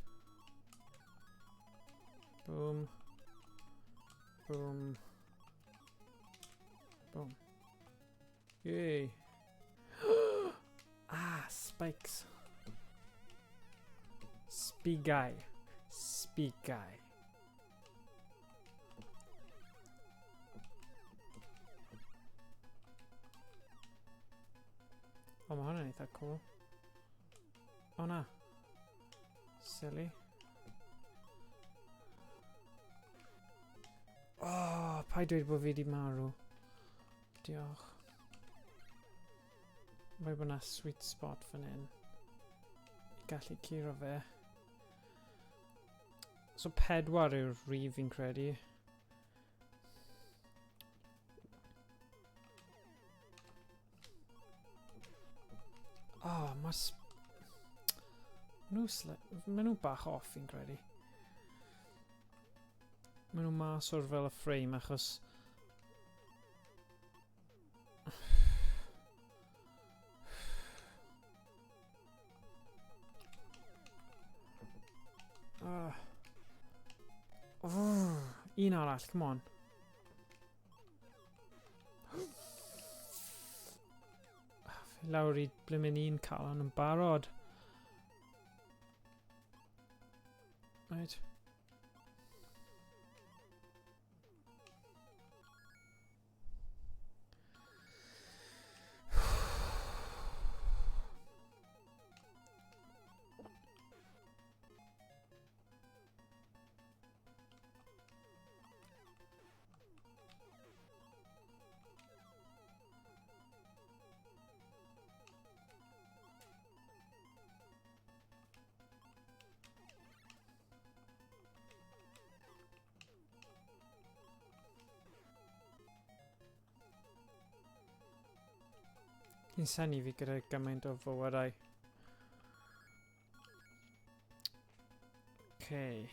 Boom. Boom. Boom. Yay. Ah, spikes. Spigai. Spigai. Oh, mae hwnna'n eitha cool. Oh, na. Silly. Oh, paid dweud bod fi wedi marw. Diolch. Mae bod na sweet spot fan hyn. I gallu curo fe. So 4 yw'r rhif fi'n credu. Oh, Maen nhw bach off fi'n credu. Maen nhw mas o'r fel y frame achos... un arall, come on. Lawr I blimin un calon yn barod. Right. Fi'n synnu fi gyda gymaint o fywydau. Okay.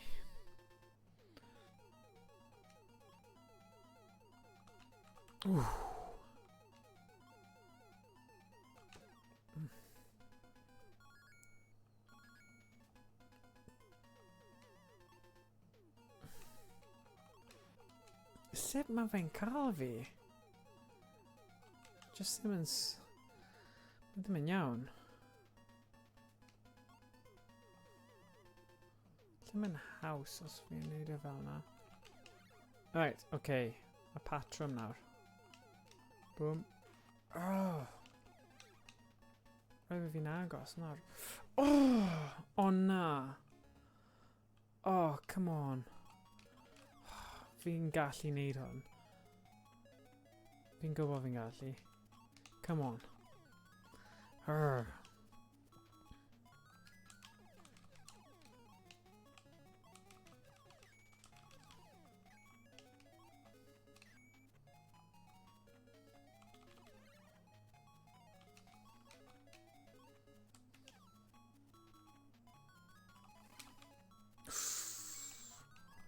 Sut mae fe'n cael fi? Just ddim yn... Ddim yn iawn. Ddim yn haws os fi'n neud e fel na. Right, okay. Y patrwm nawr. Boom. Oh! Rhaid fi'n agos nawr. Oh! O na! Oh, come on. Fi'n gallu neud hwn. Fi'n gwybod fi'n gallu. Come on. Arr.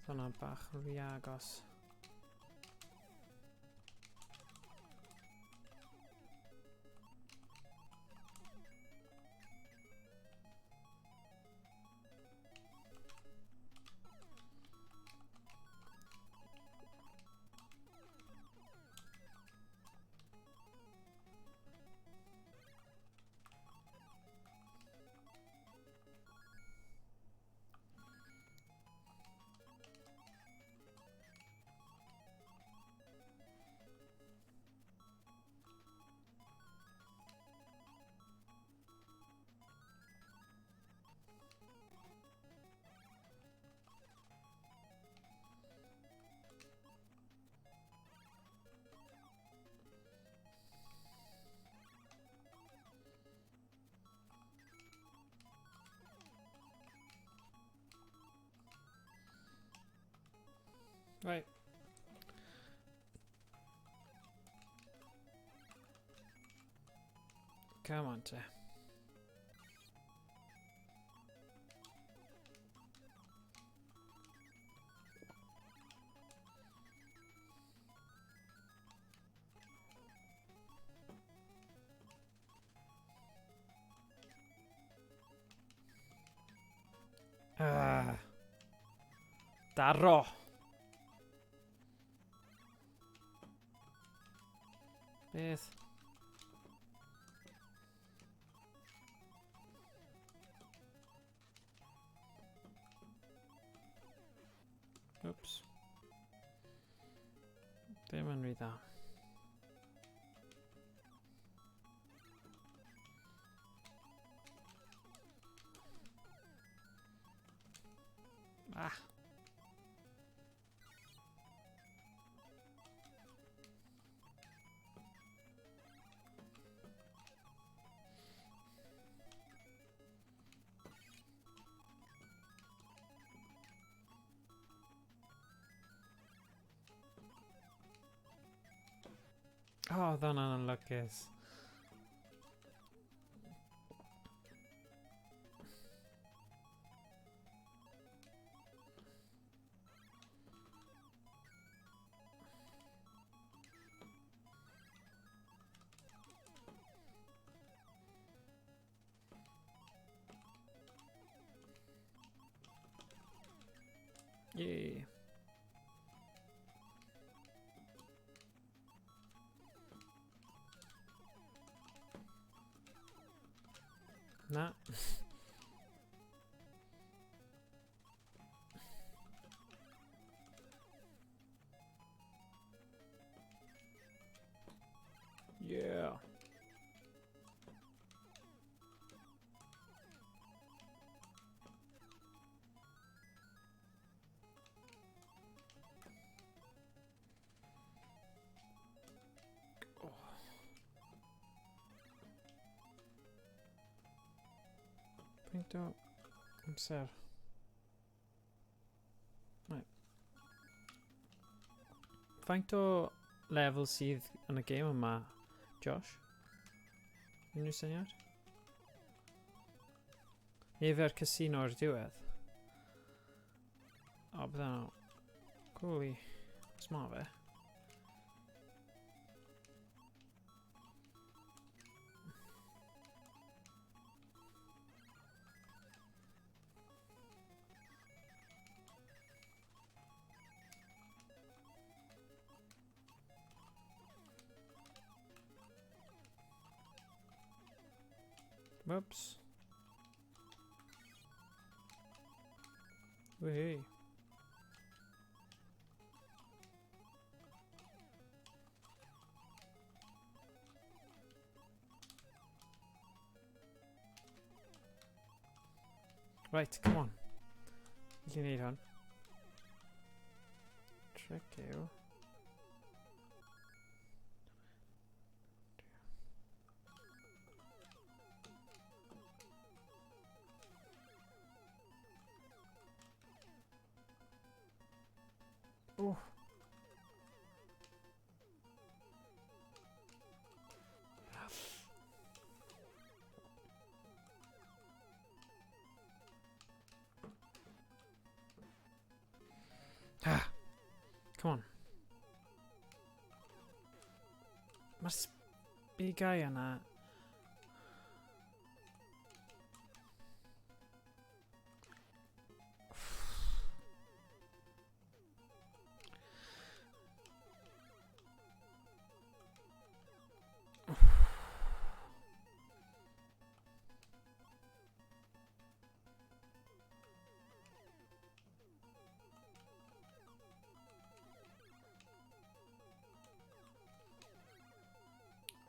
Hwnna bach rhy agos. Right. Come on, Te. Daro. Beth. Oops. Dim yn rhy dda. Ah. Oh, ddyn nhw'n unluckus. Yay. Nah. Yeah. Faint o amser. Right. Faint o lefel sydd yn y game yma, Josh? Unrhyw syniad? Neu fe'r casino o'r diwedd? O, bydda nhw. Cwli. Os ma fe. Whoops. Whee. Right, come on. You can eat on. Trick you. Oh. Ah. Come on. Must be a guy on that.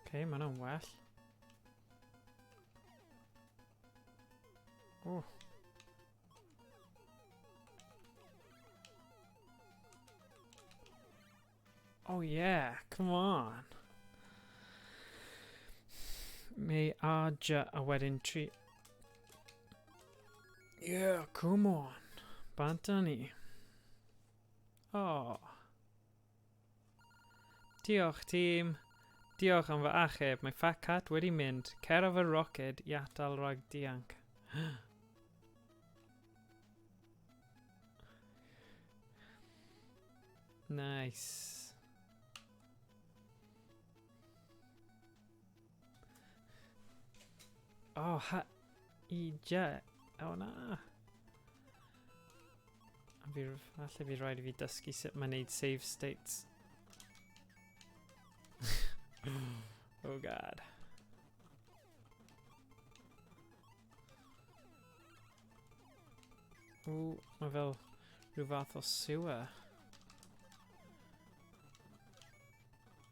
Okay, ma' hwnna'n well. Oh. Oh yeah, come on. May Arja a wedyn tri. Yeah, come on. Bantani. Oh. Diolch, tîm. Diolch am fy achub. Mae Fat Cat wedi mynd. Cer o fy roced I atal rhag dianc. Nice. Oh, I jet. Oh, na. Falle fi rhaid I fi dysgu sut mae'n neud save states. Oh god. Ooh, mae fel rhyw fath o sewer.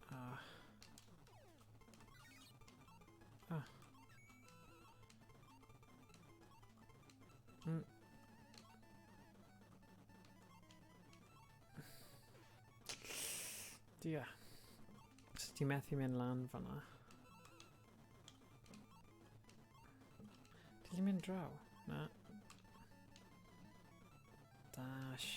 Ah. Ah. Dia. Sut ti methu mynd lan fan'na? Did ti'n mynd draw? Na. Dash.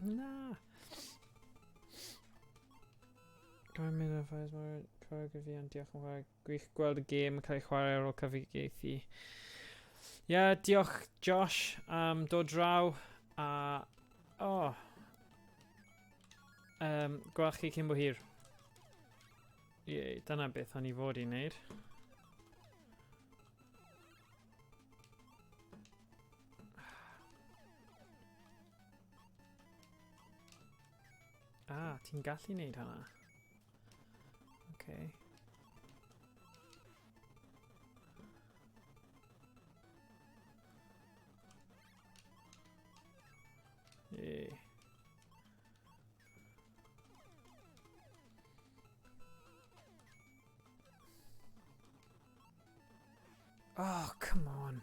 Na. Dwi'n mynd o ffais mor troi gyfi ond diolch yn fawr. Gwych gweld y gêm yn cael ei chwarae ar ôl cyfieithu. Ie, diolch Josh am dod draw a gweld chi cyn bo hir. Ie, dyna beth o'n I fod I wneud. Ah, ti'n gallu wneud hynna. Okay. Yeah. Oh, come on.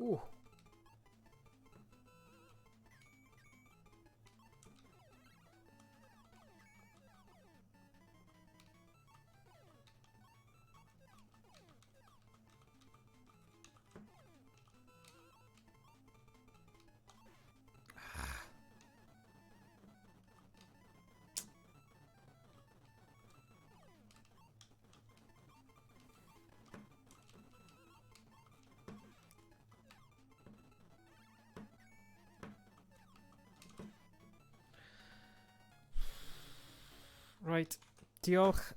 Ooh. Right, diolch.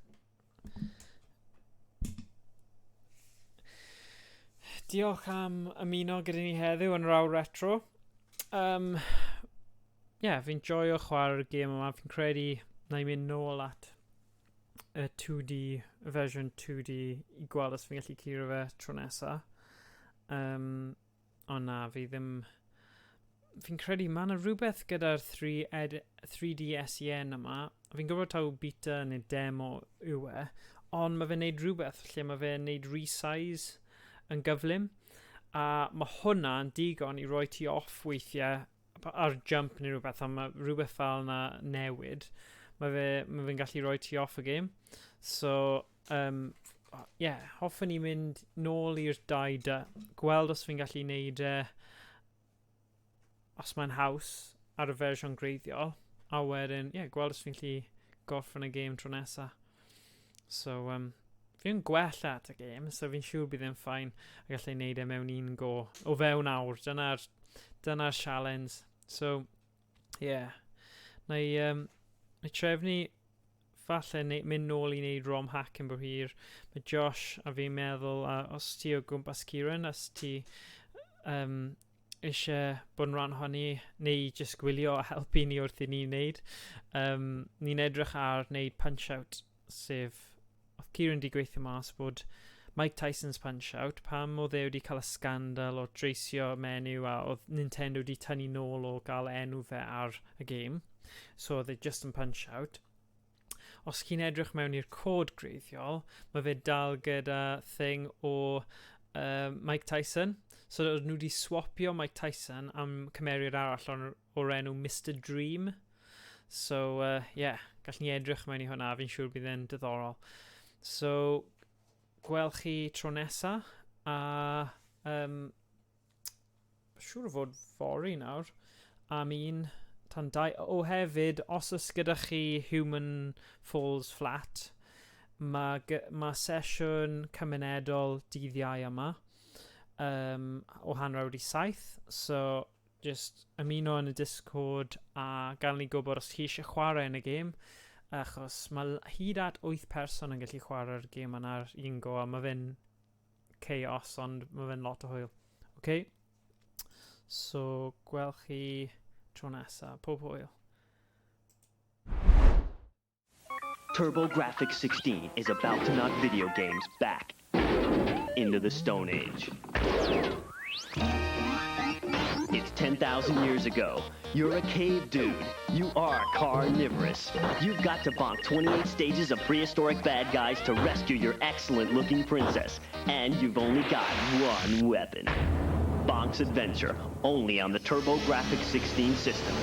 Diolch am ymuno gyda ni heddiw yn Raw Retro. Fi'n joio chwarae'r gêm yma. Fi'n credu na I mynd nôl at y 2D, version 2D I gweld os fi'n gallu curo fe tro nesa. Ond na, fi ddim... Fi'n credu mae yna rhywbeth gyda'r 3D SEN yma. Fi'n gwybod taw beta neu demo yw e, ond mae fe'n neud rhywbeth lle mae fe'n neud resize yn gyflym. A mae hwnna'n digon I roi ti off weithiau ar jump neu rhywbeth, a mae rhywbeth fel yna newid. Mae fe'n gallu roi ti off y game. So, hoffwn I mynd nôl i'r 2D, gweld os fi'n gallu neud os mae'n haws ar y fersiwn greiddiol, a wedyn, gweld os fi'n gallu gorffen y game tro nesa. So, fi'n gwella at y game, so fi'n siŵr bydd e'n ffain a gallai neud e mewn un go. O fewn awr, dyna'r challenge. So, na I trefnu falle mynd nôl i wneud rom hack yn bod hir. Mae Josh a fi'n meddwl, os ti o gwmpas Kieran, os ti eisiau bod yn rhan honni, neu jyst gwylio a helpu ni wrth i ni wneud, ni'n edrych ar wneud Punch-Out, sef, oedd Kieran di gweithio mas bod Mike Tyson's Punch-Out, pam oedd e wedi cael y scandal o dreisio menyw a oedd Nintendo wedi tynnu nôl o gael enw fe ar y game. So oedd e just yn Punch-Out. Os chi'n edrych mewn i'r cod greiddiol, mae fe dal gyda thing o Mike Tyson. So oedd nhw wedi swapio Mike Tyson am cymeriad arall o'r enw Mr Dream. So, yeah, gall ni edrych mewn i hwnna, fi'n siŵr bydd e'n diddorol. So, gweld chi tro nesa, a siŵr o fod fori nawr, am un tan dau. O hefyd, os oes gyda chi Human Falls Flat, mae sesiwn cymunedol dydd Iau yma, o hanner wedi 7, so just ymuno yn y Discord a gael ni gwybod os chi eisiau chwarae yn y gêm, achos mae hyd at 8 person yn gallu chwarae'r gêm yna'r un go, a mae fe'n chaos, ond mae fe'n lot o hwyl. Okay? So, gweld chi tro nesa, pob hwyl. TurboGrafx 16 is about to knock video games back into the Stone Age. It's 10,000 years ago. You're a cave dude. You are carnivorous. You've got to bonk 28 stages of prehistoric bad guys to rescue your excellent-looking princess. And you've only got one weapon. Bonk's Adventure, only on the TurboGrafx 16 system.